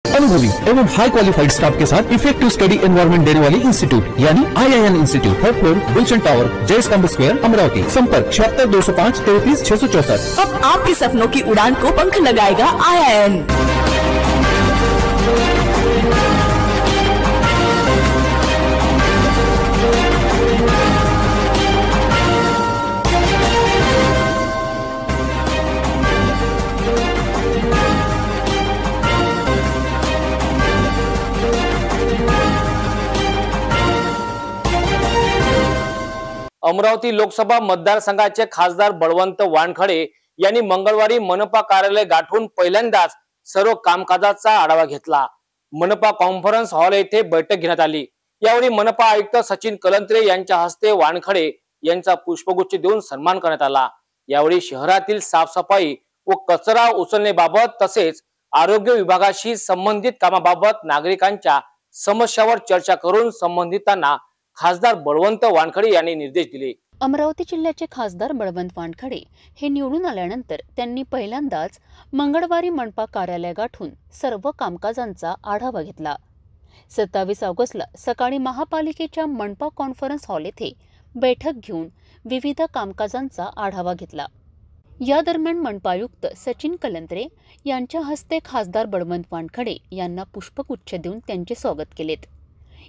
अनुभवी एवं हाई qualified staff के साथ इफेक्टिव स्टडी एनवायरमेंट देने वाली इंस्टीट्यूट यानी IIN institute, third floor, Gulshan tower, Jai Stambh square, Amravati. संपर्क 76 205 33 664। अब आपके सपनों की उड़ान को पंख लगाएगा IIN। अमरावती लोकसभा मतदारसंघाचे खासदार बळवंत वानखडे यांनी मंगळवारी मनपा कार्यालय गाठून पहिल्यांदाच सर्व कामकाजाचा आढावा घेतला। मनपा कॉन्फरन्स हॉल येथे बैठक घेण्यात आली। यावेळी मनपा आयुक्त सचिन कलंत्रे यांच्या हस्ते वानखडे यांचा पुष्पगुच्छ देऊन सन्मान करण्यात आला। यावेळी शहरातील साफसफाई व कचरा उचलण्याबाबत तसेच आरोग्य विभागाशी संबंधित कामाबाबत नागरिकांच्या समस्यावर चर्चा करून संबंधितांना खासदार बळवंत वानखडे यांनी निर्देश दिले। अमरावती जिल्ह्याचे खासदार बळवंत वानखडे हे निवडून आल्यानंतर त्यांनी पहिल्यांदाच मंगळवारी मनपा कार्यालय गाठून सर्व कामकाजांचा आढावा घेतला। 27 ऑगस्टला सकाळी महापालिकेच्या मनपा कॉन्फरन्स हॉल येथे बैठक घेऊन विविध कामकाजांचा आढावा घेतला। या दरम्यान मनपा आयुक्त सचिन कलंत्रे यांच्या हस्ते खासदार बळवंत वानखडे यांना पुष्पगुच्छ देऊन त्यांचे स्वागत केलेत।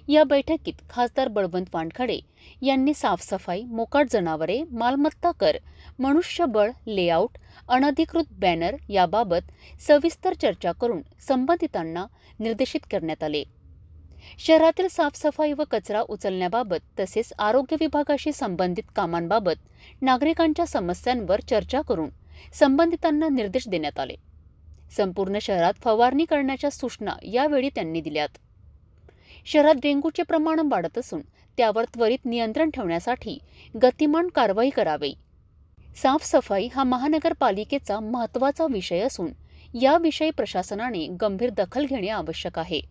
या बैठकीत खासदार बळवंत वानखडे यांनी साफसफाई, मोकाट जनावरे, मालमत्ता कर, मनुष्यबळ, लेआउट, अनधिकृत बॅनर याबाबत सविस्तर चर्चा करून संबंधितांना निर्देशित करण्यात आले। शहरातील साफसफाई व कचरा उचलण्याबाबत तसेच आरोग्य विभागाशी संबंधित कामांबाबत नागरिकांच्या समस्यांवर चर्चा करून संबंधितांना निर्देश देण्यात आले। संपूर्ण शहरात फवारणी करण्याच्या सूचना यावेळी त्यांनी दिल्यात। शहरात डेंग्यूचे प्रमाण वाढत असून त्यावर त्वरित नियंत्रण ठेवण्यासाठी गतिमान कारवाई करावी। साफसफाई हा महानगरपालिकेचा महत्त्वाचा विषय असून याविषयी प्रशासनाने गंभीर दखल घेणे आवश्यक आहे,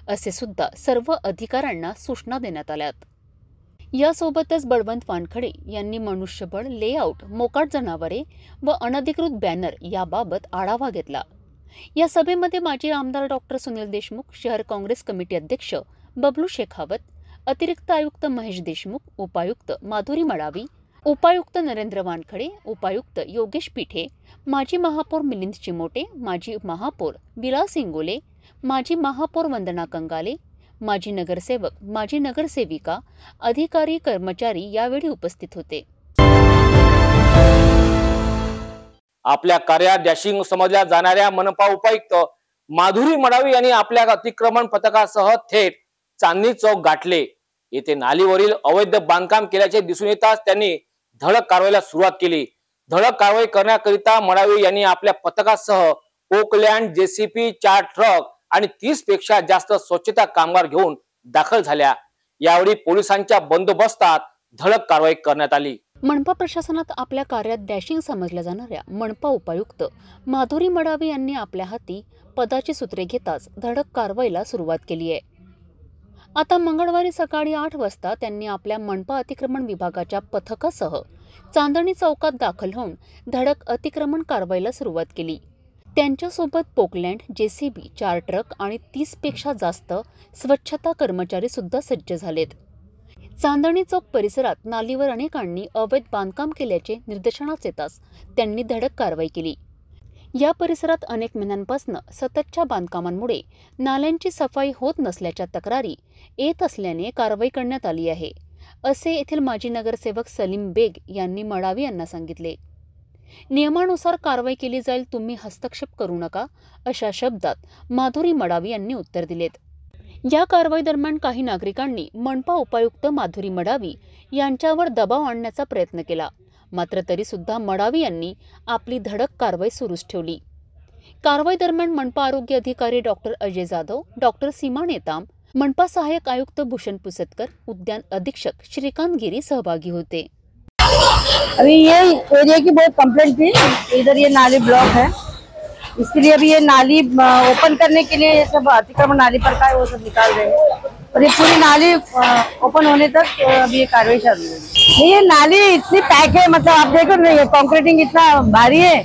असे सुद्धा सर्व अधिकाऱ्यांना सूचना देण्यात आल्यात। यासोबतच बळवंत वानखडे यांनी मनुष्यबळ, लेआउट, मोकाट जनावरे व अनधिकृत बॅनर याबाबत आढावा घेतला। या सभेमध्ये माजी आमदार डॉक्टर सुनील देशमुख, शहर काँग्रेस कमिटी अध्यक्ष बबलू शेखावत, अतिरिक्त आयुक्त महेश देशमुख, उपायुक्त माधुरी मडावी, उपायुक्त नरेंद्र वानखडे, उपायुक्त योगेश पीठे, माजी महापौर मिलिंद चिमोटे, माजी महापौर विलास इंगोले, माजी महापौर वंदना कंगाले, माजी नगरसेवक, माजी नगरसेविका, अधिकारी, कर्मचारी यावेळी उपस्थित होते। आपल्या कार्यात डॅशिंग समजल्या जाणाऱ्या मनपा उपायुक्त माधुरी मडावी यांनी आपल्या अतिक्रमण पथकासह थेट चांदणी चौक गाठले। येथे नालीवरील अवैध बांधकाम केल्याचे दिसून येताच त्यांनी धडक कारवाईला सुरुवात केली। धडक कारवाई करण्याकरिता मडावी यांनी आपल्या पथकासह ओकलँड, JCB, 4 ट्रक आणि 30 पेक्षा जास्त स्वच्छता कामगार घेऊन दाखल झाल्या। यावेळी पोलिसांच्या बंदोबस्तात धडक कारवाई करण्यात आली। मनपा प्रशासनात आपल्या कार्यात डॅशिंग समजल्या जाणाऱ्या मनपा उपायुक्त माधुरी मडावी यांनी आपल्या हाती पदाची सूत्रे घेताच धडक कारवाईला सुरुवात केली आहे। आता मंगळवारी सकाळी 8 वाजता त्यांनी आपल्या मनपा अतिक्रमण विभागाच्या पथकासह चांदणी चौकात दाखल होऊन धडक अतिक्रमण कारवाईला सुरुवात केली। त्यांच्यासोबत पोकलँड, JCB, 4 ट्रक आणि 30 पेक्षा जास्त स्वच्छता कर्मचारी सुद्धा सज्ज झालेत। चांदणी चौक परिसरात नालीवर अनेकांनी अवैध बांधकाम केल्याचे निदर्शनास येताच त्यांनी धडक कारवाई केली। या परिसरात अनेक महिन्यांपासून सततच्या बांधकामांमुळे नाल्यांची सफाई होत नसल्याच्या तक्रारी येत असल्याने कारवाई करण्यात आली आहे, असे येथील माजी नगरसेवक सलीम बेग यांनी मडावी यांना सांगितले। नियमानुसार कारवाई केली जाईल, तुम्ही हस्तक्षेप करू नका, अशा शब्दात माधुरी मडावी यांनी उत्तर दिलेत। या कारवाई दरम्यान काही नागरिकांनी मनपा उपायुक्त माधुरी मडावी यांच्यावर दबाव आणण्याचा प्रयत्न केला, मात्र तरी सुद्धा मडावी यांनी आपली धडक कारवाई सुरूच ठेवली। कारवाई दरम्यान मनपा आरोग्य अधिकारी डॉक्टर अजय जाधव, डॉक्टर सीमा नेताम, मनपा सहायक आयुक्त भूषण पुसतकर, उद्यान अधीक्षक श्रीकांत गिरी सहभागी होते। अभी ये एरिया की बहुत कंप्लेंट थी, इधर ये नाली ब्लॉक है, इसके लिए अभी ये नाली ओपन करने के लिए ये सब अतिक्रमण नाली पर का है वो सब निकाल रहे हैं और ये पूरी नाली ओपन होने तक अभी ये कार्रवाई चल रही है। ये नाली इतनी पैक है, मतलब आप देखो ना, ये कंक्रीटिंग इतना भारी है,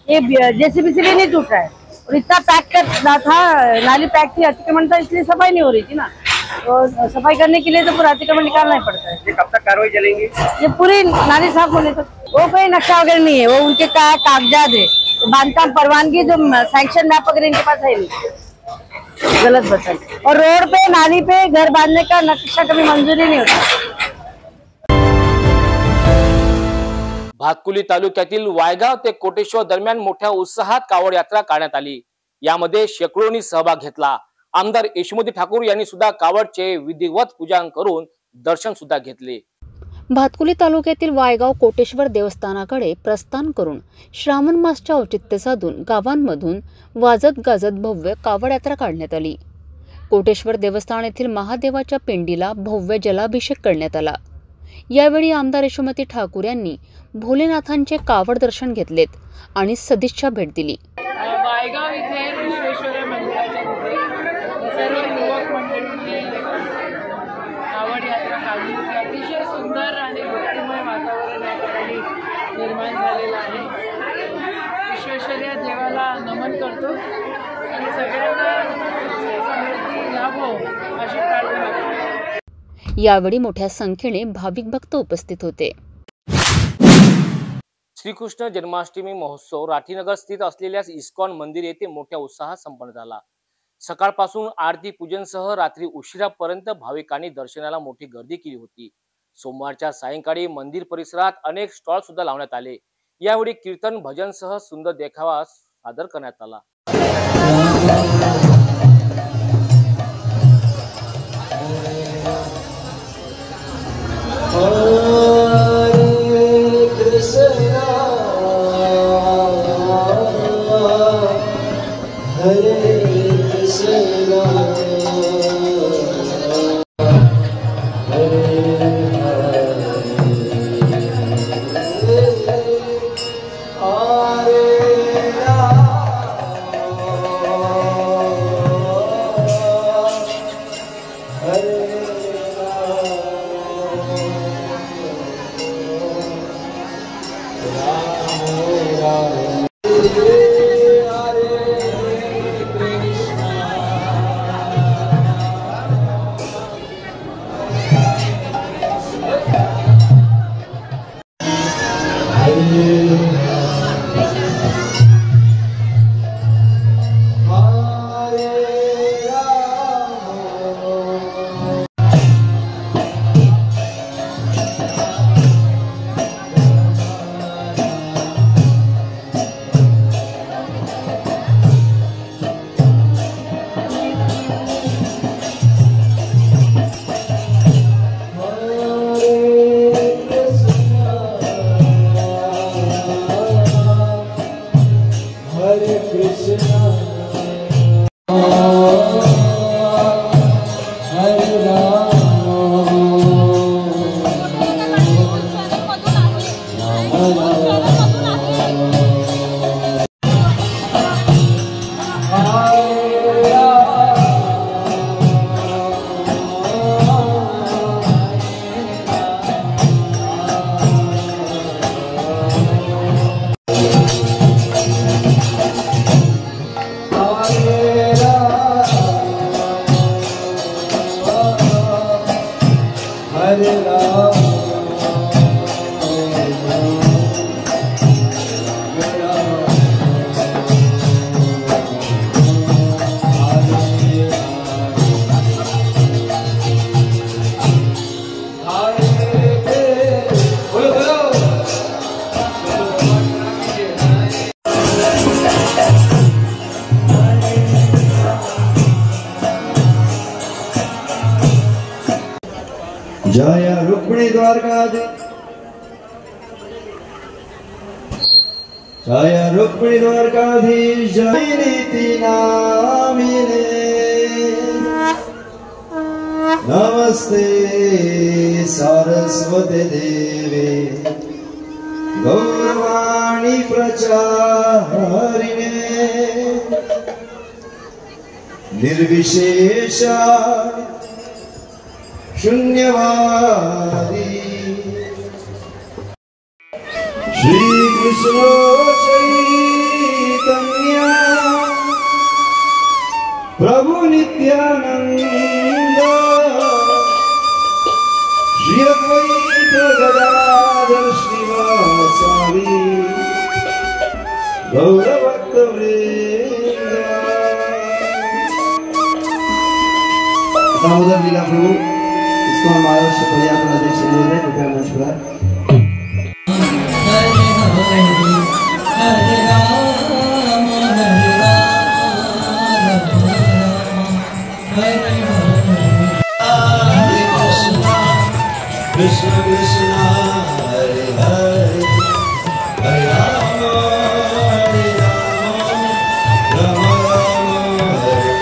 ये JCB से भी नहीं टूट रहा है। और इतना पैक करना था, नाली पैक थी, अतिक्रमण था, इसलिए सफाई नहीं हो रही थी ना। तो सफाई करने के लिए तो पूरा अतिक्रमण निकालना ही पड़ता है। ये कब तक कार्रवाई चलेंगी? ये पूरी नाली साफ होने तक। वो कोई नक्शा वगैरह नहीं है, वो उनके कागजात है, बांधकाम परवानगी जो सैंक्शन मैप वगैरह इनके पास है नहीं, गलत बताए। और रोड पे नाली पे घर बांधने का नक्शा कभी मंजूरी नहीं होता। भातकुली तालुक्यातील वायगाव ते कोटेश्वर दरम्यान मोठ्या उत्साहात कावड यात्रा काढण्यात आली। यामध्ये शेकडोंनी सहभाग घेतला। आमदार यशोमती ठाकूर यांनी सुद्धा कावडचे विधिवत पूजन करून दर्शन सुद्धा घेतले। भातकुली तालुक्यातील वायगाव कोटेश्वर देवस्थानाकडे प्रस्थान करून श्रावण मासचे औचित्य साधून गावांमधून वाजत गाजत भव्य कावड यात्रा काढण्यात आली। कोटेश्वर देवस्थान येथील महादेवाच्या पिंडीला भव्य जलाभिषेक करण्यात आला। यावेळी आमदार यशोमती ठाकूर यांनी भोलेनाथांचे कावड दर्शन घेतलेत आणि सदिच्छा भेट दिली। वायगाव इथे विश्वेश्वर मंदिराच्या तिथे सर्व युवक मंडळींनी कावड यात्रा काढली होती। अतिशय सुंदर आणि भक्तिमय वातावरण या ठिकाणी निर्माण झालेलं आहे। विश्वेश्वर या देवाला नमन करतो आणि सगळ्यांना समृद्धी लाभो अशी प्रार्थना करतो। यावेळी मोठ्या संख्येने भाविक भक्त उपस्थित होते। श्रीकृष्ण जन्माष्टमी महोत्सव राठीनगर स्थित असलेल्या इस्कॉन मंदिर येथे मोठ्या उत्साहात संपन्न झाला। सकाळपासून आरती पूजनसह रात्री उशिरापर्यंत भाविकांनी दर्शनाला मोठी गर्दी केली होती। सोमवारच्या सायंकाळी मंदिर परिसरात अनेक स्टॉल सुद्धा लावण्यात आले। यावेळी कीर्तन भजनसह सुंदर देखावा सादर करण्यात आला। जय रुक्मिणी द्वारकाधीश, जय रुक्मिणी द्वारकाधीश, जय नीति नामिने। नमस्ते सरस्वती देवे गौरवाणी प्रचारिणे, निर्विशेष शून्यवादी। श्री कृष्ण चैतन्य नित्यानंद श्री अद्वैत गदाधर श्रीवासादि गौरभक्तवृंद। दामोदर लीला प्रभु, इसको हमारा शुक्रिया अध्यक्ष महोदय कृपया मंच पर। Krishna Krishna Hare Hare Hare Rama Hare Rama Rama Rama Hare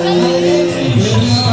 Hare Krishna।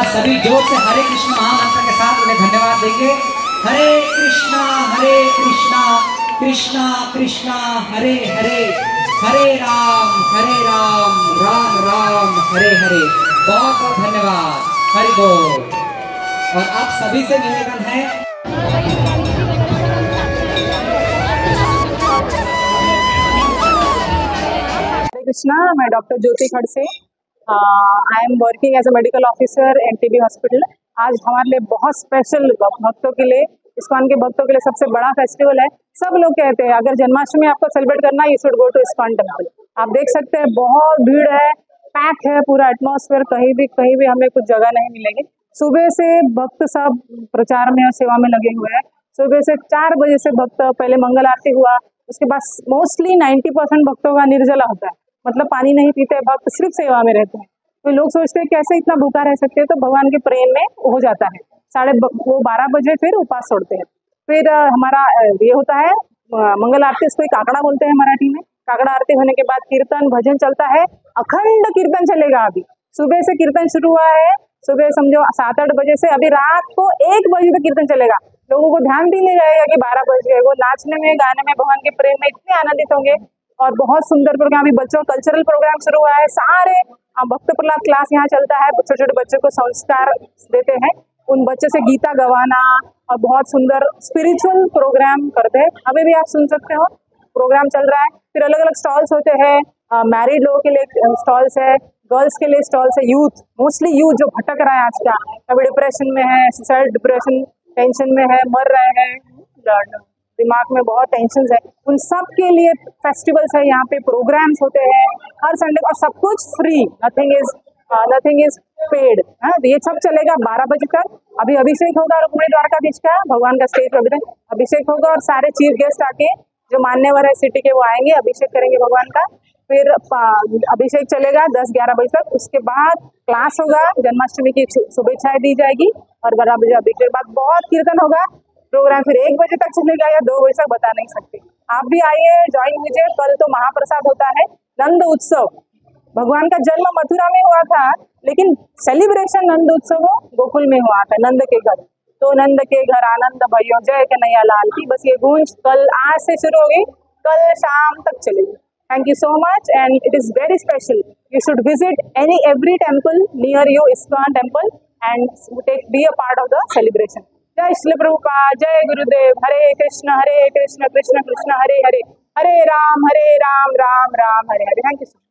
सभी जोर से हरे कृष्ण महामंत्र के साथ उन्हें धन्यवाद देंगे। हरे कृष्णा कृष्णा कृष्णा हरे हरे, हरे राम राम राम हरे हरे। बहुत बहुत धन्यवाद, हरि बोल। और आप सभी से निवेदन है, कृष्णा, मैं doctor Jyoti Khadse, I am working as a medical officer NTB hospital. आज हमारे लिए बहुत स्पेशल, भक्तों के लिए, इस्कॉन के भक्तों के लिए सबसे बड़ा फेस्टिवल है। सब लोग कहते हैं अगर जन्माष्टमी आपको सेलिब्रेट करना है, you should go to ISKCON temple. आप देख सकते हैं बहुत भीड़ है, पैक है पूरा एटमॉस्फेयर, कहीं भी हमें कुछ जगह नहीं मिलेगी। सुबह से भक्त सब प्रचार में और सेवा में लगे हुए हैं। सुबह से 4 बजे से भक्त, पहले मंगल आरती हुआ, उसके बाद मोस्टली 90% भक्तों का निर्जला होता है, मतलब पानी नहीं पीते भक्त, सिर्फ सेवा में रहते हैं। तो लोग सोचते हैं कैसे इतना भूखा रह सकते हैं, तो भगवान के प्रेम में हो जाता है। 12:30 बजे फिर उपवास छोड़ते हैं। फिर हमारा ये होता है मंगल आरती, इसको एक काकड़ा बोलते हैं मराठी में। काकड़ा आरती होने के बाद कीर्तन भजन चलता है, अखंड कीर्तन चलेगा। अभी सुबह से कीर्तन शुरू हुआ है, सुबह समझो 7-8 बजे से अभी रात को 1 बजे तक कीर्तन चलेगा। लोगों को ध्यान भी नहीं रहेगा कि 12 बज गए। वो नाचने में, गाने में, भगवान के प्रेम में इतने आनंदित होंगे। और बहुत सुंदर प्रोग्राम, अभी बच्चों कल्चरल प्रोग्राम शुरू हुआ है। सारे भक्त प्रहलाद क्लास यहाँ चलता है, छोटे छोटे बच्चों को संस्कार देते हैं, उन बच्चे से गीता गवाना और बहुत सुंदर स्पिरिचुअल प्रोग्राम करते हैं। अभी भी आप सुन सकते हो, प्रोग्राम चल रहा है। फिर अलग अलग स्टॉल्स होते हैं, मैरिड लोगों के लिए स्टॉल्स है, गर्ल्स के लिए स्टॉल्स है, यूथ, मोस्टली यूथ जो भटक रहा है आज का, कभी डिप्रेशन में है, सुसाइड डिप्रेशन टेंशन में है, मर रहे हैं, दिमाग में बहुत टेंशन है, उन सब के लिए फेस्टिवल्स है। यहाँ पे प्रोग्राम्स होते हैं हर संडे, और सब कुछ फ्री, नथिंग इज पेड। ये सब चलेगा 12 बजे तक। अभी अभिषेक होगा रुक्मिणी द्वारकाधीश का, भगवान का स्टेज पर अभिषेक होगा, और सारे चीफ गेस्ट आके जो मान्यवर है सिटी के वो आएंगे, अभिषेक करेंगे भगवान का। फिर अभिषेक चलेगा 10-11 बजे तक। उसके बाद क्लास होगा, जन्माष्टमी की शुभेच्छाएं दी जाएगी, और 12 बजे अभिषेक के बाद बहुत कीर्तन होगा। प्रोग्राम फिर 1 बजे तक चलेगा या 2 बजे तक, बता नहीं सकते। आप भी आइए, ज्वाइन कीजिए। कल तो महाप्रसाद होता है, नंद उत्सव। भगवान का जन्म मथुरा में हुआ था, लेकिन सेलिब्रेशन नंद उत्सव गोकुल में हुआ था, नंद के घर। तो नंद के घर आनंद भयो, जय कन्हैया लाल की, बस ये गूंज कल आज से शुरू होगी, कल शाम तक चलेगी। Thank you so much, and it is very special. You should visit every temple near you, ISKCON temple, and be a part of the celebration. जय श्री प्रभुपाद, जय गुरुदेव, हरे कृष्ण कृष्ण कृष्ण हरे हरे, हरे Ram Ram Ram Hare Hare. Thank you so much.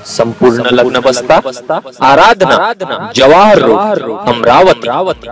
संपूर्ण लग्न बस्ता आराधना जवाहर रोड अमरावती।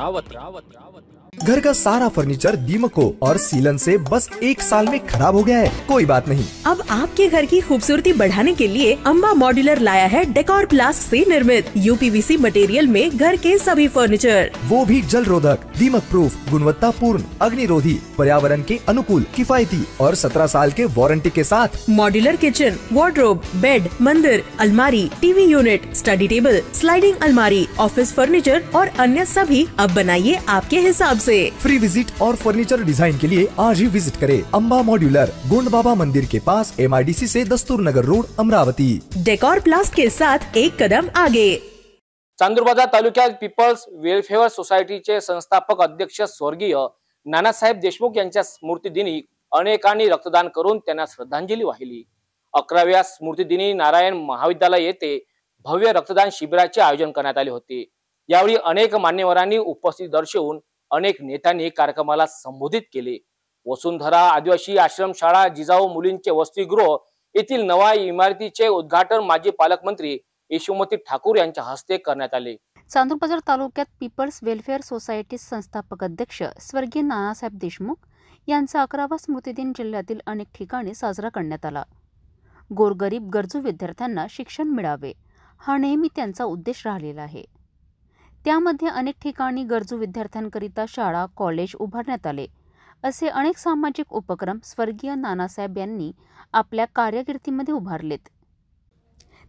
घर का सारा फर्नीचर दीमकों और सीलन से बस 1 साल में खराब हो गया है, कोई बात नहीं। अब आपके घर की खूबसूरती बढ़ाने के लिए अम्बा मॉड्यूलर लाया है डेकोर प्लास्ट से निर्मित यूपीवीसी मटेरियल में घर के सभी फर्नीचर, वो भी जल रोधक, दीमक प्रूफ, गुणवत्ता पूर्ण, अग्निरोधी, पर्यावरण के अनुकूल, किफायती और 17 साल के वारंटी के साथ। मॉड्यूलर किचन, वार्डरोब, बेड, मंदिर, अलमारी, TV unit, study table, sliding अलमारी, ऑफिस फर्नीचर और अन्य सभी अब बनाइए आपके हिसाब से। फ्री विजिट और फर्नीचर डिजाइन के लिए आज ही विजिट करें अम्बा मॉड्यूलर, गोंड बाबा मंदिर के पास, MIDC से दस्तूर नगर रोड अमरावती। डेकोर प्लास्ट के साथ एक कदम आगे। चांदूरबाजार तालुक्यात पीपल्स वेलफेअर सोसायटीचे संस्थापक अध्यक्ष स्वर्गीय नानासाहेब देशमुख यांच्या स्मृतिदिनी अनेकांनी रक्तदान करून त्यांना श्रद्धांजली वाहिली। 11व्या स्मृतिदिनी नारायण महाविद्यालय येथे भव्य रक्तदान शिबिराचे आयोजन करण्यात आले होते। यावेळी अनेक मान्यवरांनी उपस्थिती दर्शवून अनेक नेत्यांनी कार्यक्रमाला संबोधित केले। वसुंधरा आदिवासी आश्रम शाळा जिजाऊ मुलींचे वसतिगृह येथील नवा इमारतीचे उद्घाटन माजी पालकमंत्री यशोमती ठाकूर यांच्या हस्ते करण्यात आले। चांदूरबाजार तालुक्यात पीपल्स वेलफेअर सोसायटी संस्थापक अध्यक्ष स्वर्गीय नानासाहेब देशमुख यांचा 11वा स्मृतिदिन जिल्ह्यातील अनेक ठिकाणी साजरा करण्यात आला। गोरगरीब गरजू विद्यार्थ्यांना शिक्षण मिळावे हा नेहमी त्यांचा उद्देश राहिलेला आहे। त्यामध्ये अनेक ठिकाणी गरजू विद्यार्थ्यांकरिता शाळा, कॉलेज उभारण्यात आले। असे अनेक सामाजिक उपक्रम स्वर्गीय नानासाहेब यांनी आपल्या कारकिर्दीमध्ये उभारलेत।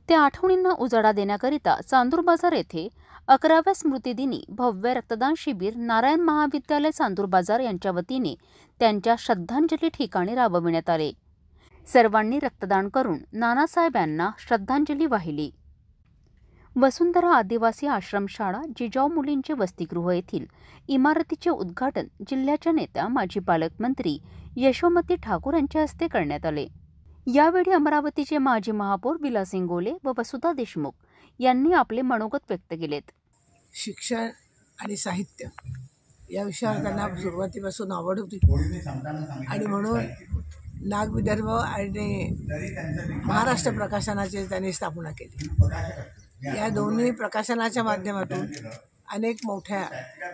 त्या आठवणींना उजाळा देण्याकरिता चांदूरबाजार येथे 11व्या स्मृतिदिनी भव्य रक्तदान शिबिर नारायण महाविद्यालय चांदूर बाजार यांच्या वतीने त्यांच्या श्रद्धांजली ठिकाणी राबविण्यात आले. सर्वांनी रक्तदान करून नानासाहेब यांना श्रद्धांजली वाहिली. वसुंधरा आदिवासी आश्रमशाळा जिजाऊ मुलींचे वसतिगृह येथील इमारतीचे उद्घाटन जिल्ह्याच्या नेत्या माजी पालकमंत्री यशोमती ठाकूर यांच्या हस्ते करण्यात आले. यावेळी अमरावतीचे माजी महापौर विलास इंगोले व वसुधा देशमुख यांनी आपले मनोगत व्यक्त केलेत. शिक्षण आणि साहित्य या विषयावर त्यांना सुरुवातीपासून आवड होती आणि म्हणून नागविदर्भ आणि महाराष्ट्र प्रकाशनाची त्यांनी स्थापना केली. या दोन्ही प्रकाशनाच्या माध्यमातून अनेक मोठ्या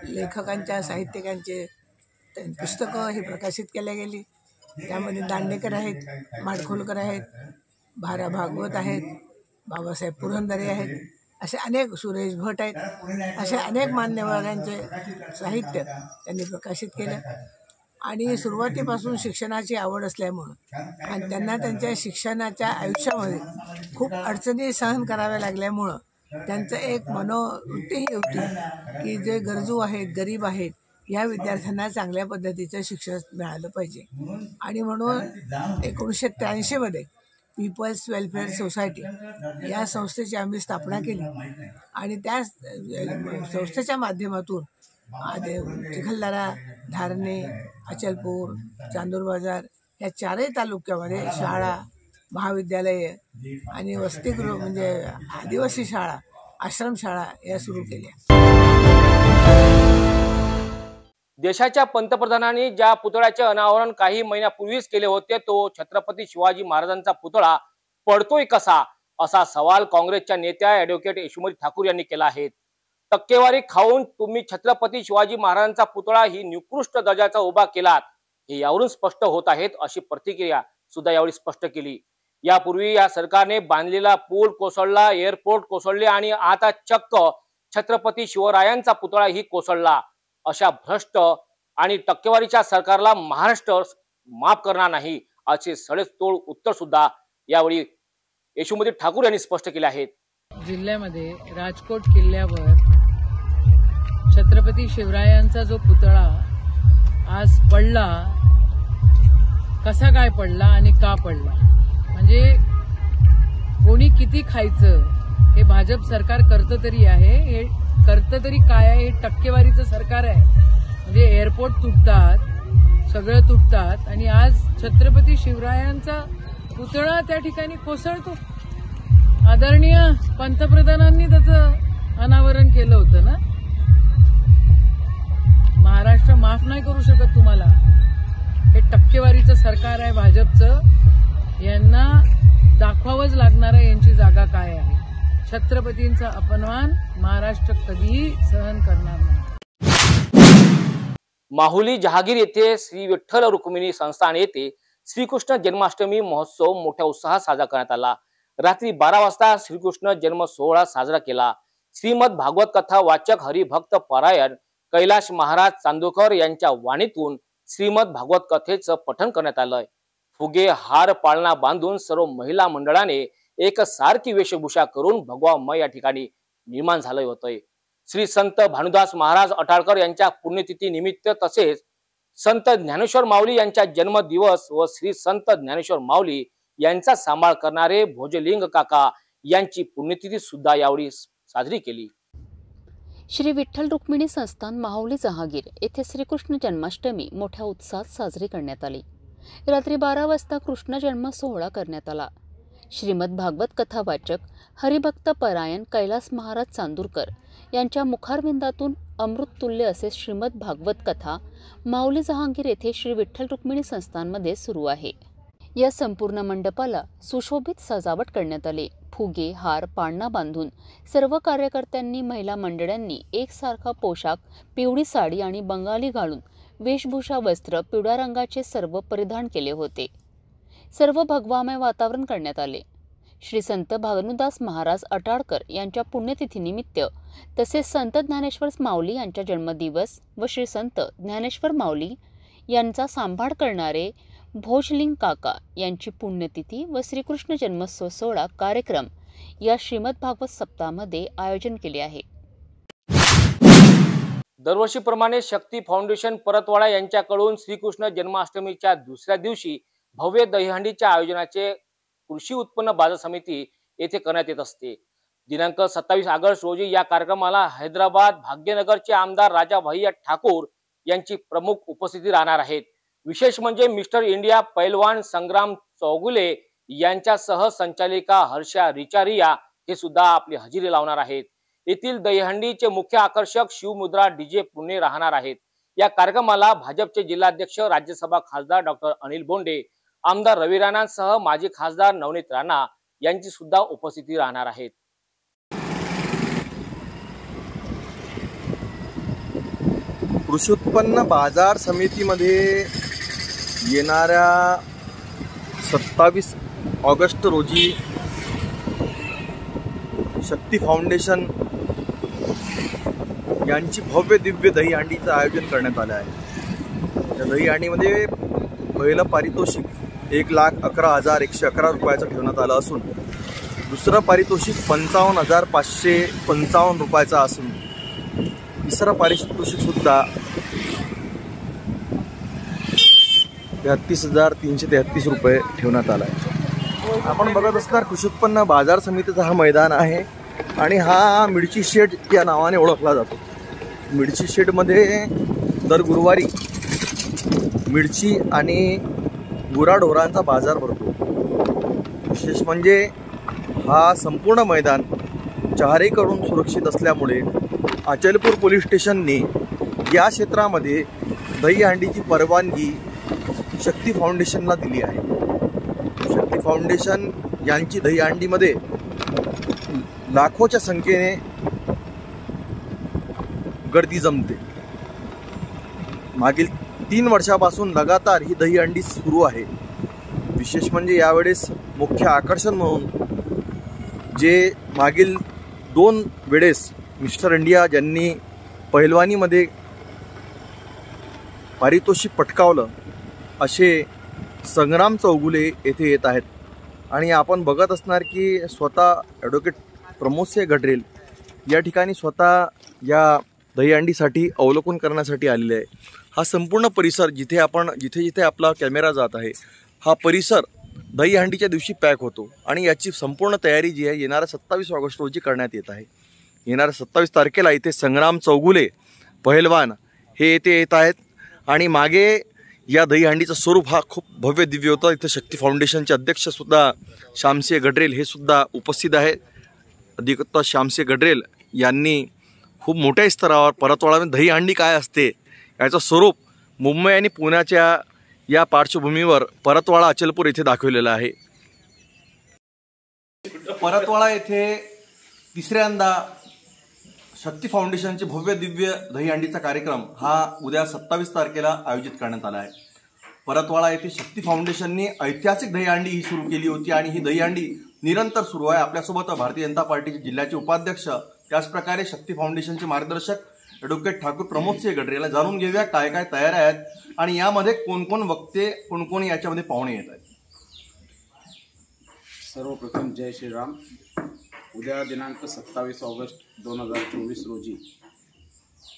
लेखकांच्या साहित्यिकांचे पुस्तकं ही प्रकाशित केल्या गेली. त्यामध्ये दांडेकर आहेत, माडखोलकर आहेत, भारा भागवत आहेत, बाबासाहेब पुरंदरे आहेत, असे अनेक, सुरेश भट आहेत, असे अनेक मान्यवरांचे साहित्य त्यांनी प्रकाशित केलं. आणि सुरुवातीपासून शिक्षणाची आवड असल्यामुळं आणि त्यांना त्यांच्या शिक्षणाच्या आयुष्यामध्ये खूप अडचणी सहन कराव्या लागल्यामुळं त्यांचं एक मनोवृत्ती ही होती की जे गरजू आहेत, गरीब आहेत, या विद्यार्थ्यांना चांगल्या पद्धतीचं शिक्षण मिळालं पाहिजे. आणि म्हणून 1983 पीपल्स वेलफेअर सोसायटी या संस्थेची आम्ही स्थापना केली आणि त्या संस्थेच्या माध्यमातून चिखलदरा, धारणे, अचलपूर, चांदूर बाजार या चारही तालुक्यामध्ये शाळा, महाविद्यालये आणि वसतिगृह म्हणजे आदिवासी शाळा, आश्रमशाळा या सुरू केल्या. देशाच्या पंतप्रधानांनी ज्या पुतळ्याचे अनावरण काही महिन्यापूर्वीच केले होते तो छत्रपती शिवाजी महाराजांचा पुतळा पडतोय कसा, असा सवाल काँग्रेसच्या नेत्या ॲडव्होकेट यशोमती ठाकूर यांनी केला आहे. टक्केवारी खाऊन तुम्ही छत्रपती शिवाजी महाराजांचा पुतळा ही निकृष्ट दर्जाचा उभा केलात हे यावरून स्पष्ट होत आहेत, अशी प्रतिक्रिया सुद्धा यावेळी स्पष्ट केली. यापूर्वी या सरकारने बांधलेला पूल कोसळला, एअरपोर्ट कोसळले आणि आता चक्क छत्रपती शिवरायांचा पुतळा ही कोसळला. अशा भ्रष्ट आणि टक्केवारीच्या सरकारला महाराष्ट्र माफ करणार नाही, असे सडेतोड उत्तर सुद्धा यावेळी यशोमती ठाकूर यांनी स्पष्ट केले आहेत. जिल्ह्यामध्ये राजकोट किल्ल्यावर छत्रपती शिवरायांचा जो पुतळा आज पडला, कसा काय पडला आणि का पडला, म्हणजे कोणी किती खायचं हे भाजप सरकार करतं तरी आहे, हे करतं तरी काय आहे, हे टक्केवारीचं सरकार आहे. म्हणजे एअरपोर्ट तुटतात, सगळं तुटतात आणि आज छत्रपती शिवरायांचा पुतळा त्या ठिकाणी कोसळतो. आदरणीय पंतप्रधानांनी त्याचं अनावरण केलं होतं ना. महाराष्ट्र माफ नाही करू शकत तुम्हाला. हे टक्केवारीचं सरकार आहे भाजपचं, यांना दाखवावंच लागणार आहे यांची जागा काय आहे. छत्रपतींचा अपमान महाराष्ट्र कधीही सहन करणार नाही. माहुली जहागीर येथे श्री विठ्ठल रुक्मिणी संस्थान येथे श्रीकृष्ण जन्माष्टमी महोत्सव मोठ्या उत्साहात साजरा करण्यात आला. रात्री 12 वाजता श्रीकृष्ण जन्म सोहळा साजरा केला. श्रीमद भागवत कथा वाचक हरिभक्त परायण कैलाश महाराज चांदोरकर यांच्या वाणीतून श्रीमद भागवत कथेचं पठण करण्यात आलंय. फुगे, हार, पाळणा बांधून सर्व महिला मंडळाने एक सारखी वेशभूषा करून भगवामय या ठिकाणी निर्माण झालं होतंय. श्री संत भानुदास महाराज अटाळकर यांच्या पुण्यतिथी निमित्त तसेच संत ज्ञानेश्वर माऊली यांच्या जन्मदिवस व श्री संत ज्ञानेश्वर माऊली यांचा सांभाळ करणारे भोजलिंग काका यांची पुण्यतिथी सुद्धा यावेळी साजरी केली. श्री विठ्ठल रुक्मिणी संस्थान माहुली जहागीर येथे श्रीकृष्ण जन्माष्टमी मोठ्या उत्साहात साजरी करण्यात आली. रात्री 12 वाजता कृष्ण जन्म सोहळा करण्यात आला. श्रीमद भागवत कथा वाचक हरिभक्त परायण कैलास महाराज चांदूरकर यांच्या मुखारविंदातून अमृततुल्य असे श्रीमद भागवत कथा माऊली जहांगीर येथे श्री विठ्ठल रुक्मिणी संस्थानमध्ये सुरू आहे. या संपूर्ण मंडपाला सुशोभित सजावट करण्यात आली. फुगे, हार, पाळणा बांधून सर्व कार्यकर्त्यांनी, महिला मंडळांनी एकसारखा पोशाख, पिवळी साडी आणि बंगाली घालून वेशभूषा वस्त्र पिवळ्या रंगाचे सर्व परिधान केले होते. सर्व भगवामय वातावरण करण्यात आले. श्री संत भानुदास महाराज अटाळकर यांच्या पुण्यतिथीनिमित्त तसेच संत ज्ञानेश्वर माऊली यांचा जन्मदिवस व श्री संत ज्ञानेश्वर माऊली यांचा सांभाळ करणारे भोजलिंग काका यांची पुण्यतिथी व श्रीकृष्ण जन्मोत्सव सोहळा कार्यक्रम या श्रीमद भागवत सप्ताहामध्ये आयोजन केले आहे. दरवर्षीप्रमाणे शक्ती फाउंडेशन परतवाडा यांच्याकडून श्रीकृष्ण जन्माष्टमीच्या दुसऱ्या दिवशी भव्य दहीहंडीच्या आयोजनाचे कृषी उत्पन्न बाजार समिती येथे करण्यात येत असते। दिनांक 27 ऑगस्ट रोजी या कार्यक्रमाला हैदराबाद भाग्यनगरचे आमदार राजा भैया ठाकूर यांची प्रमुख उपस्थिती राहणार आहेत। विशेष म्हणजे मिस्टर इंडिया पैलवान संग्राम चौगुले यांच्यासह संचालिका हर्षा रिचारिया हे सुद्धा आपली हजेरी लावणार आहेत। येथील दहीहंडीचे मुख्य आकर्षक शिवमुद्रा डीजे पुणे राहणार आहेत। या कार्यक्रमाला भाजपचे जिल्हाध्यक्ष राज्यसभा खासदार डॉक्टर अनिल बोंडे, आमदार रवी राणांसह माजी खासदार नवनीत राणा यांची सुद्धा उपस्थिती राहणार आहेत। कृषी उत्पन्न बाजार समितीमध्ये येणाऱ्या 27 ऑगस्ट रोजी शक्ती फाउंडेशन यांची भव्य दिव्य दहीहंडीचं आयोजन करण्यात आलं आहे। या दहीहंडीमध्ये पहिलं पारितोषिक 1,11,111 रुपयाचं ठेवण्यात आलं असून दुसरं पारितोषिक 55,555 रुपयाचं असून तिसरं पारितोषिक सुद्धा 33,333 रुपये ठेवण्यात आला आहे। आपण बघत असणार कृषी उत्पन्न बाजार समितीचा हा मैदान आहे आणि हा मिरची शेड या नावाने ओळखला जातो। मिरची शेडमध्ये दर गुरुवारी मिरची आणि गुराढोरांचा बाजार भरतो। विशेष म्हणजे हा संपूर्ण मैदान चारहीकडून सुरक्षित असल्यामुळे अचलपूर पोलीस स्टेशनने या क्षेत्रामध्ये दहीहंडीची परवानगी शक्ती फाउंडेशनला दिली आहे। शक्ती फाउंडेशन यांची दहीहंडीमध्ये लाखोच्या संख्येने गर्दी जमते। मागील 3 वर्षापासून लगातार ही दहीहंडी सुरू आहे। विशेष म्हणजे यावेळेस मुख्य आकर्षण म्हणून जे मागील 2 वेळेस मिस्टर इंडिया ज्यांनी पहिलवानीमध्ये पारितोषिक पटकावलं असे संग्राम चौगुले येथे येत आहेत आणि आपण बघत असणार की स्वतः ॲडव्होकेट प्रमोदसिंह गडरेल या ठिकाणी स्वतः या दहीहंडीसाठी अवलोकन करण्यासाठी आलेले आहे। हा संपूर्ण परिसर जिथे जिथे आपला कॅमेरा जात आहे हा परिसर दहीहंडीच्या दिवशी पॅक होतो आणि याची संपूर्ण तयारी जी आहे येणाऱ्या 27 ऑगस्ट रोजी करण्यात येत आहे। येणाऱ्या 27 तारखेला इथे संग्राम चौगुले पहिलवान हे येथे येत आहेत आणि मागे या दहीहंडीचं स्वरूप हा खूप भव्य दिव्य होता। इथे शक्ती फाउंडेशनचे अध्यक्षसुद्धा श्यामसिंह गडरेल हे सुद्धा उपस्थित आहेत। अधिकृत श्यामसिंह गडरेल यांनी खूप मोठ्या स्तरावर परतवाडामध्ये दहीहंडी काय असते याचं स्वरूप मुंबई आणि पुण्याच्या या पार्श्वभूमीवर परतवाडा अचलपूर येथे दाखवलेलं आहे। परतवाडा येथे तिसऱ्यांदा शक्ती फाउंडेशनचे भव्य दिव्य दहीहंडीचा कार्यक्रम हा उद्या 27 तारखेला आयोजित करण्यात आला आहे। परतवाडा येथे शक्ती फाउंडेशनने ऐतिहासिक दहीहंडी ही सुरू केली होती आणि ही दहीहंडी निरंतर सुरू आहे। आपल्यासोबत भारतीय जनता पार्टीचे जिल्ह्याचे उपाध्यक्ष त्याचप्रकारे शक्ती फाउंडेशनचे मार्गदर्शक ॲडव्होकेट ठाकूर प्रमोदसिंह गडरेला जाणून घेऊया काय काय तयार आहेत आणि यामध्ये कोण वक्ते कोण याच्यामध्ये पाहुणे येत आहेत। सर्वप्रथम जय श्रीराम। उद्या दिनांक 27 ऑगस्ट 2024 रोजी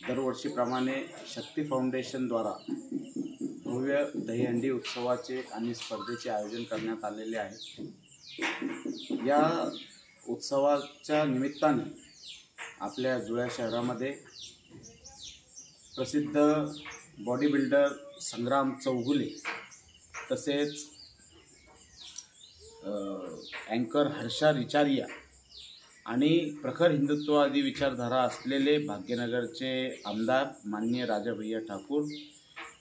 दरवर्षीप्रमाणे शक्ती फाउंडेशनद्वारा भव्य दहीहंडी उत्सवाचे आणि स्पर्धेचे आयोजन करण्यात आलेले आहे। या उत्सवाच्या निमित्ताने आपल्या जुळ्या शहरामध्ये प्रसिद्ध बॉडी बिल्डर संग्राम चौगुले तसेच अँकर हर्षा रिचारिया आणि प्रखर हिंदुत्ववादी विचारधारा असलेले भाग्यनगरचे आमदार माननीय राजा भैया ठाकूर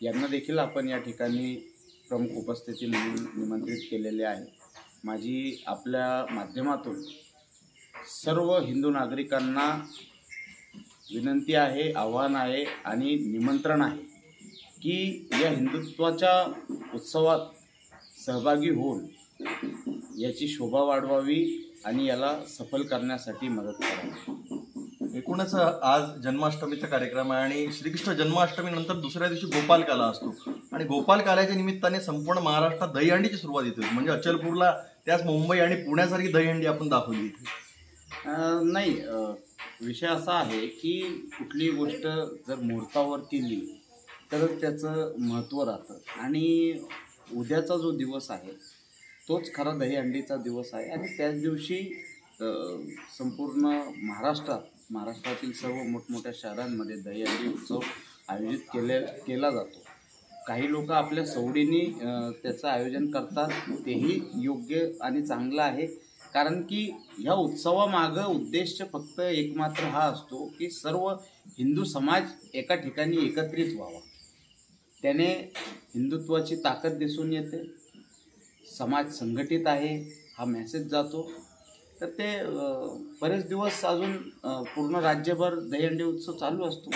यांना देखील आपण या ठिकाणी प्रमुख उपस्थिती म्हणून निमंत्रित केलेले आहे। माझी आपल्या माध्यमातून सर्व हिंदू नागरिकांना विनंती आहे, आव्हान आहे आणि निमंत्रण आहे की या हिंदुत्वाच्या उत्सवात सहभागी होऊन याची शोभा वाढवावी आणि याला सफल करण्यासाठी मदत करावी। एकूणच आज जन्माष्टमीचा कार्यक्रम आहे आणि श्रीकृष्ण जन्माष्टमीनंतर दुसऱ्या दिवशी गोपालकाला असतो आणि गोपालकाल्याच्या निमित्ताने संपूर्ण महाराष्ट्रात दहीहंडीची सुरुवात येते। म्हणजे अचलपूरला त्याच मुंबई आणि पुण्यासारखी दहीहंडी आपण दाखवली इथे। नाही, विषय असा आहे की कुठली गोष्ट जर मुहूर्तावर केली तरच त्याचं महत्त्व राहतं आणि उद्याचा जो दिवस आहे तोच खरा दहीहंडीचा दिवस आहे आणि त्याच दिवशी संपूर्ण महाराष्ट्रातील सर्व मोठमोठ्या शहरांमध्ये दहीहंडी उत्सव आयोजित केला जातो. काही लोक आपल्या सवडीने त्याचं आयोजन करतात, तेही योग्य आणि चांगलं आहे. कारण की ह्या उत्सवामागं उद्देश फक्त एकमात्र हा असतो की सर्व हिंदू समाज एका ठिकाणी एकत्रित व्हावा. त्याने हिंदुत्वाची ताकद दिसून येते, समाज संघटित आहे हा मेसेज जातो. तर ते बरेच दिवस अजून पूर्ण राज्यभर दहीहंडी उत्सव चालू असतो.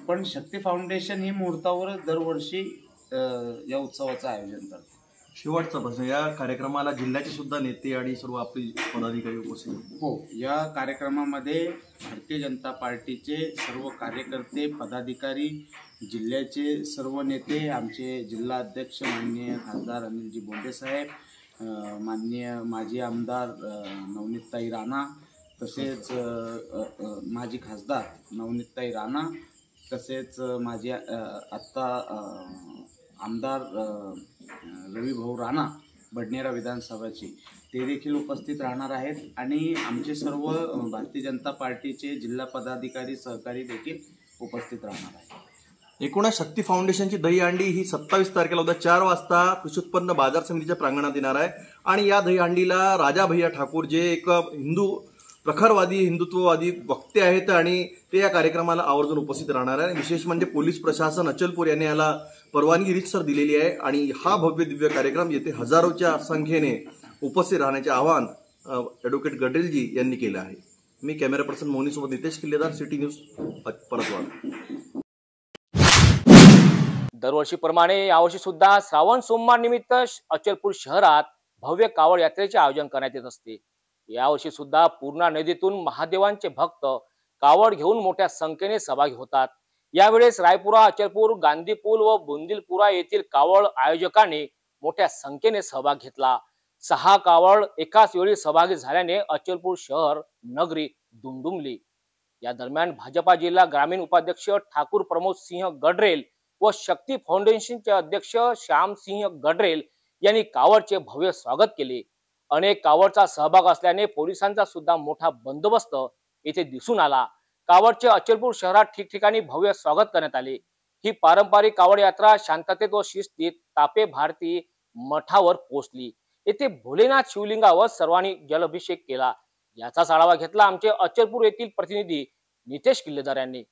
पण शक्ती फाउंडेशन ही मुहूर्तावर दरवर्षी या उत्सवाचं आयोजन करते. शेवटचा प्रश्न, या कार्यक्रमाला जिल्ह्याचे सुद्धा नेते आणि सर्व आपले पदाधिकारी उपस्थित? हो, या कार्यक्रमामध्ये भारतीय जनता पार्टीचे सर्व कार्यकर्ते, पदाधिकारी, जिल्ह्याचे सर्व नेते, आमचे जिल्हा अध्यक्ष माननीय खासदार अनिलजी बोंडे साहेब, माननीय माजी आमदार नवनीतताई राणा, तसेच माजी खासदार नवनीतताई राणा, तसेच माजी आत्ता आमदार रविभाऊ राणा बडनेरा विधानसभाची, ते देखील उपस्थित राहणार आहेत आणि आमचे सर्व भारतीय जनता पार्टीचे जिल्हा पदाधिकारी, सहकारी देखील उपस्थित राहणार आहेत. एकूणच शक्ती फाउंडेशनची दहीहंडी ही 27 तारखेला उद्या 4 वाजता कृषी उत्पन्न बाजार समितीच्या प्रांगणात येणार आहे आणि या दहीहंडीला राजा भैया ठाकूर, जे एक प्रखरवादी हिंदुत्ववादी वक्ते आहेत आणि ते या कार्यक्रमाला आवर्जून उपस्थित राहणार आहे. विशेष म्हणजे पोलीस प्रशासन अचलपूर यांनी याला परवानगी रीतसर दिलेली आहे आणि हा भव्य दिव्य कार्यक्रम येथे हजारोच्या संख्येने उपस्थित राहण्याचे आवाहन ॲडव्होकेट गडरेलजी यांनी केलं आहे. मी कॅमेरा पर्सन मोहनीसोबत नितेश किल्लेदार, सिटी न्यूज, परतवाड. दरवर्षीप्रमाणे यावर्षी सुद्धा श्रावण सोमवार निमित्त अचलपूर शहरात भव्य कावड यात्रेचे आयोजन करण्यात येत असते. यावर्षी सुद्धा पूर्णा नदीतून महादेवांचे भक्त कावड घेऊन मोठ्या संख्येने सहभागी होतात. यावेळेस रायपुरा, अचलपूर, गांधीपूल व बुंदिलपुरा येथील कावड आयोजकांनी मोठ्या संख्येने सहभाग घेतला. 6 कावड एकाच वेळी सहभागी झाल्याने अचलपूर शहर नगरी दुमदुमली. या दरम्यान भाजपा जिल्हा ग्रामीण उपाध्यक्ष ठाकूर प्रमोद सिंह गडरेल व शक्ती फाउंडेशनचे अध्यक्ष श्याम सिंह गडरेल यांनी कावडचे भव्य स्वागत केले. अनेक कावडचा सहभाग असल्याने पोलिसांचा सुद्धा मोठा बंदोबस्त येथे दिसून आला. कावडचे अचलपूर शहरात ठिकठिकाणी भव्य स्वागत करण्यात आले. ही पारंपरिक कावड यात्रा शांततेत व शिस्तीत तापे भारती मठावर पोहोचली. येथे भोलेनाथ शिवलिंगावर सर्वांनी जलाभिषेक केला. याचाच आढावा घेतला आमचे अचलपूर येथील प्रतिनिधी नितेश किल्लेदार यांनी.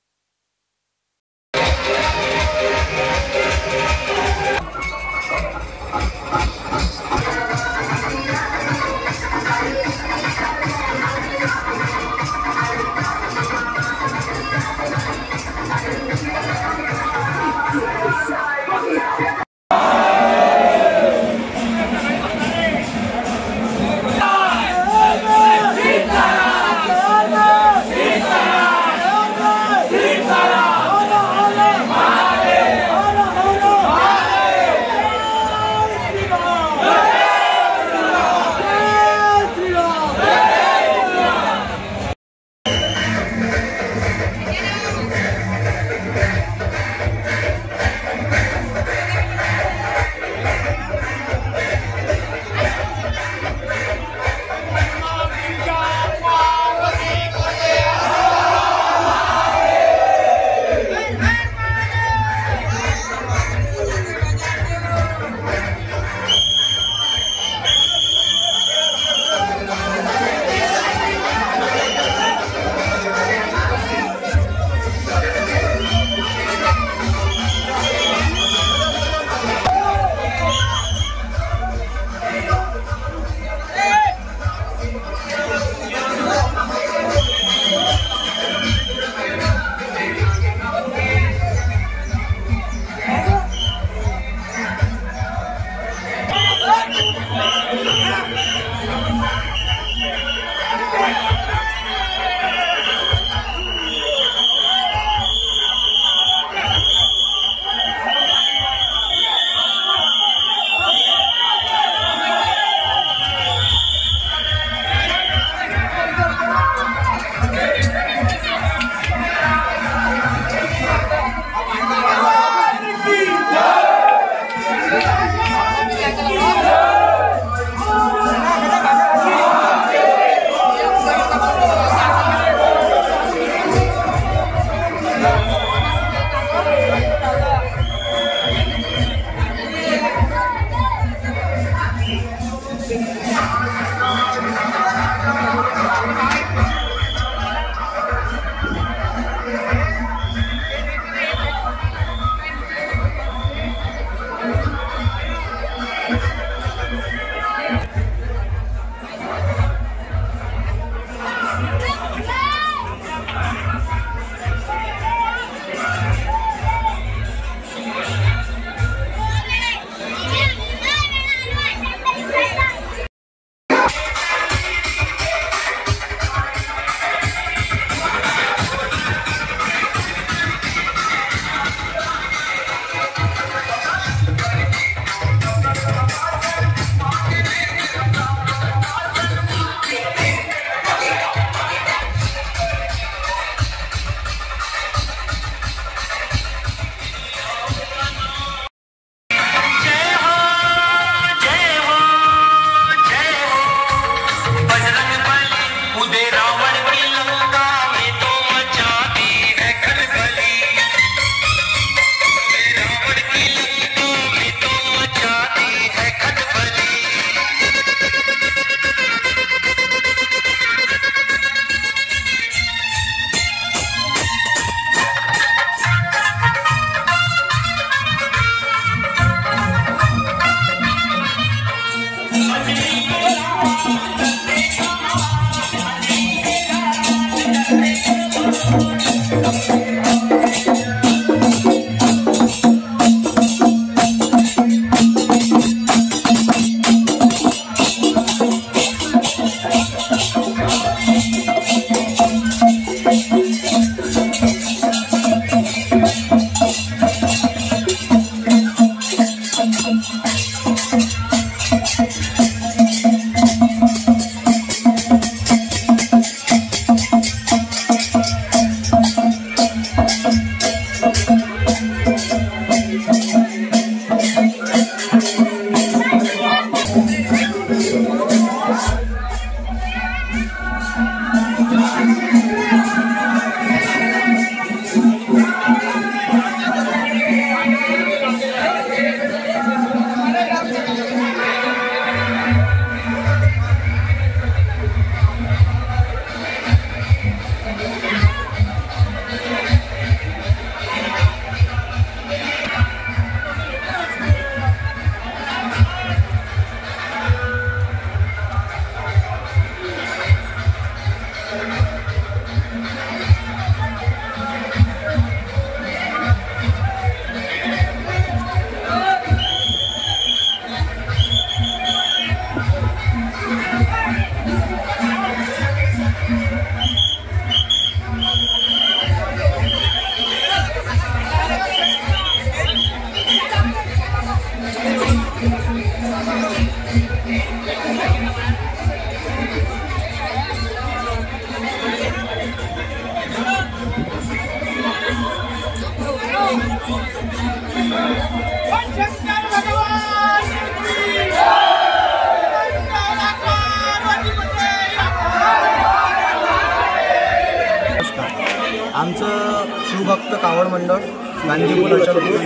आमचं शिवभक्त कावड मंडळ गांधीपूर अचलपूर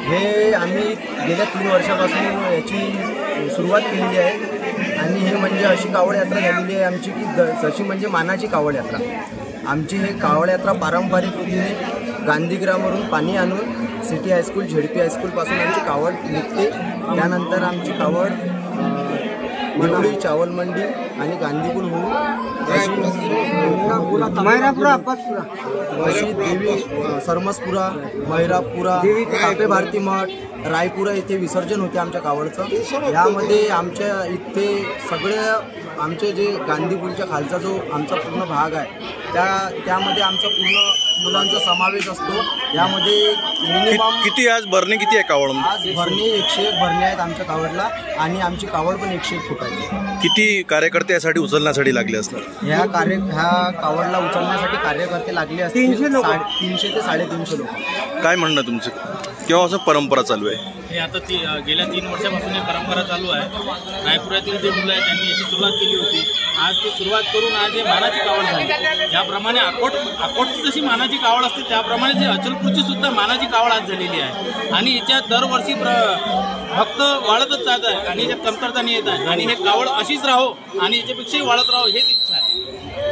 हे आम्ही गेल्या 3 वर्षापासून याची सुरुवात केलेली आहे आणि हे म्हणजे अशी कावड यात्रा झालेली आहे आमची की जशी म्हणजे मानाची कावड यात्रा. आमची हे कावड यात्रा पारंपरिक रीतीने गांधीग्रामवरून पाणी आणून सिटी हायस्कूल झेडपी हायस्कूलपासून आमची कावड निघते. त्यानंतर आमची कावड निवडी चावल मंडी आणि गांधीपूर होऊन अशी देवी सरमसपुरा, मैरापुरा, कापे भारती मठ, रायपुरा येथे विसर्जन होते आमच्या कावडचं. यामध्ये आमच्या इथे सगळे आमचे जे गांधीपूरच्या खालचा जो आमचा पूर्ण भाग आहे त्यामध्ये आमचं पूर्ण मुलांचा समावेश असतो। यामध्ये मिनिमम किती आज भरणे किती आहे कावड? आज भरणे 101 भरणे आहेत आमच्या कावडला आणि आमची कावड पण 101 फूट आहे। किती कार्यकर्ते यासाठी उचलण्यासाठी लागले असतात? ह्या कावडला उचलण्यासाठी कार्यकर्ते लागले असतील 300 ते 350 लोक। काय म्हणणं तुमचं, केव्हा असं परंपरा चालू आहे? हे आता गेल्या 3 वर्षापासून ही परंपरा चालू आहे। रायपुरातील जे मुलं आहेत त्यांनी याची सुरुवात केली होती। आज ती सुरुवात करून आज हे मानाची कावड झाली। ज्याप्रमाणे अकोटची जशी मानाची कावड असते त्याप्रमाणे जी अचलपूरची सुद्धा मानाची कावड आज झालेली आहे आणि याच्यात दरवर्षी भक्त वाढतच जात आहे आणि याच्यात कमतरता नाही येत आहे आणि हे कावड अशीच राहो आणि याच्यापेक्षाही वाढत राहो हेच इच्छा आहे।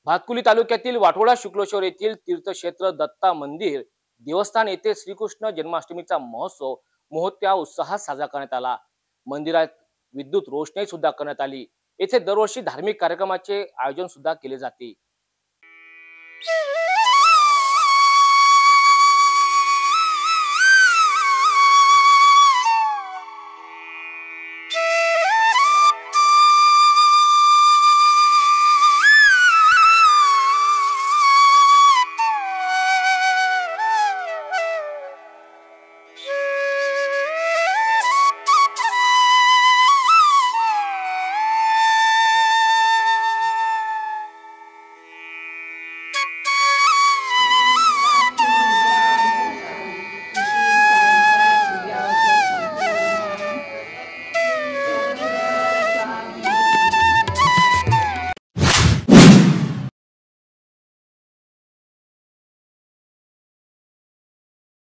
भातकुली तालुक्यातील वाटोळा शुक्लेश्वर येथील तीर्थक्षेत्र दत्ता मंदिर देवस्थान येथे श्रीकृष्ण जन्माष्टमीचा महोत्सव मोठ्या उत्साहात साजरा करण्यात आला। मंदिरात विद्युत रोषणाई सुद्धा करण्यात आली। येथे दरवर्षी धार्मिक कार्यक्रमाचे आयोजन सुद्धा केले जाते।